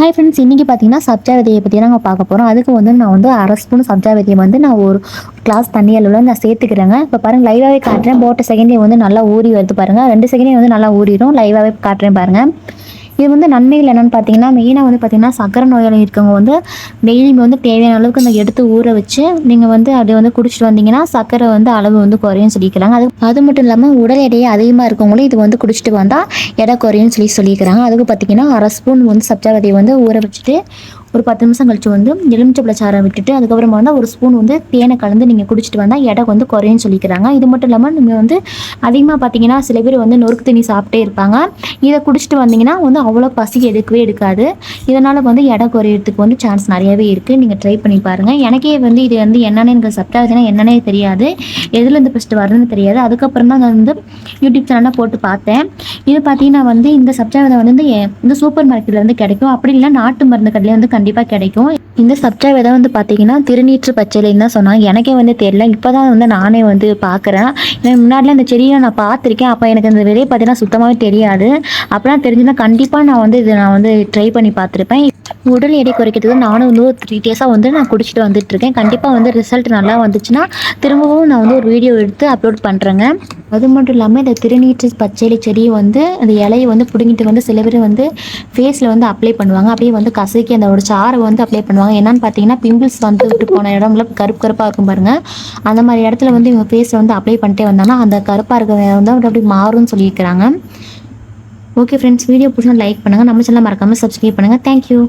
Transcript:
Hi friends, இன்றைக்கி பார்த்தீங்கன்னா சப்ஜா விதையை பற்றி தான் நாங்கள் பார்க்க போகிறோம். அதுக்கு வந்து நான் வந்து அரை ஸ்பூன் சப்ஜா விதையை வந்து நான் ஒரு கிளாஸ் தண்ணி அளவில் நான் சேர்த்துக்கிறேங்க. இப்போ பாருங்கள், லைவாகவே காட்டுறேன். போட்ட செகண்ட்லேயே வந்து நல்லா ஊறி வருது பாருங்கள். 2 செகண்ட்லேயே வந்து நல்லா ஊறிடும். லைவாகவே காட்டுறேன் பாருங்கள். இது வந்து நன்மைகள் என்னென்னு பார்த்தீங்கன்னா, மெயினாக வந்து பார்த்தீங்கன்னா சக்கரை நோயாளி இருக்கவங்க வந்து டெய்லி வந்து தேவையான அளவுக்கு அந்த எடுத்து ஊற வச்சு நீங்கள் வந்து அப்படியே வந்து குடிச்சிட்டு வந்தீங்கன்னா சக்கரை வந்து அளவு வந்து குறையும் சொல்லிக்கிறாங்க. அது மட்டும் இல்லாமல் உடல் எடையே அதிகமாக இருக்கவங்களும் இது வந்து குடிச்சிட்டு வந்தால் எடை குறையும் சொல்லிக்கிறாங்க. அதுக்கு பார்த்தீங்கன்னா அரை ஸ்பூன் வந்து சப்ஜா விதையை வந்து ஊற வச்சுட்டு ஒரு 10 நிமிஷம் கழிச்சு வந்து எலுமிச்சம்பழ சாறை விட்டுட்டு அதுக்கப்புறமா வந்து ஒரு ஸ்பூன் வந்து தேனை கலந்து நீங்கள் குடிச்சிட்டு வந்தால் எடை வந்து குறையும் சொல்லிக்கிறாங்க. இது மட்டும் இல்லாமல் நீங்கள் வந்து அதிகமாக பார்த்தீங்கன்னா சில பேர் வந்து நொறுக்கு தண்ணி சாப்பிட்டே இருப்பாங்க. இதை குடிச்சிட்டு வந்தீங்கன்னா வந்து அவ்வளோ பசி எடுக்காது. இதனால் வந்து எடை குறையிறதுக்கு வந்து சான்ஸ் நிறையவே இருக்குது. நீங்கள் ட்ரை பண்ணி பாருங்கள். எனக்கே வந்து இது வந்து என்னென்னு எனக்கு சப்ஜா விதைனா என்னன்னே தெரியாது. எதுலேருந்து ஃபஸ்ட்டு வருதுன்னு தெரியாது. அதுக்கப்புறம் தான் நான் வந்து யூடியூப் சேனலில் போட்டு பார்த்தேன். இது பார்த்தீங்கன்னா வந்து இந்த சப்ஜா விதை வந்து இந்த சூப்பர் மார்க்கெட்டில் வந்து கிடைக்கும். அப்படி இல்லை நாட்டு மருந்து கடையில் வந்து கண்டிப்பாக கிடைக்கும். இந்த சப்ஜா விதை வந்து பார்த்தீங்கன்னா திருநீற்று பச்சையிலைன்னு தான் சொன்னாங்க. எனக்கே வந்து தெரியல. இப்போ தான் வந்து நானே வந்து பார்க்குறேன். முன்னாடிலாம் இந்த செடியை நான் பார்த்துருக்கேன். அப்போ எனக்கு இந்த விதையை பார்த்தீங்கன்னா சுத்தமாகவே தெரியாது. அப்போலாம் தெரிஞ்சுன்னா கண்டிப்பாக நான் வந்து ட்ரை பண்ணி பார்த்துருப்பேன். உடல் எடை குறைக்கிறதுக்கு நானும் வந்து ஒரு 3 டேஸாக வந்து நான் குடிச்சிட்டு வந்துட்டுருக்கேன். கண்டிப்பாக வந்து ரிசல்ட் நல்லா வந்துச்சுன்னா திரும்பவும் நான் வந்து ஒரு வீடியோ எடுத்து அப்லோட் பண்ணுறேங்க. அது மட்டும் இல்லாமல் இந்த திருநீற்று பச்சையிலை செடியை வந்து அந்த இலையை வந்து பிடுங்கிட்டு வந்து சில பேர் வந்து ஃபேஸில் வந்து அப்ளை பண்ணுவாங்க. அப்படியே வந்து கசக்கி அதோட சாறை வந்து அப்ளை பண்ணுவாங்க. என்னன்னு பார்த்தீங்கன்னா பிம்பிள்ஸ் வந்து விட்டு போன இடம்ல கருப்பு கருப்பாக இருக்கும் பாருங்கள். அந்த மாதிரி இடத்துல வந்து இவங்க ஃபேஸில் வந்து அப்ளை பண்ணிட்டே வந்தாங்கன்னா அந்த கருப்பாக இருக்கிற வந்து அப்படி மாறும்னு சொல்லியிருக்கிறாங்க. ஓகே ஃப்ரெண்ட்ஸ், வீடியோ பிடிச்சா லைக் பண்ணுங்கள். நம்ம சேனலை மறக்காமல் சப்ஸ்கிரைப் பண்ணுங்கள். தேங்க்யூ.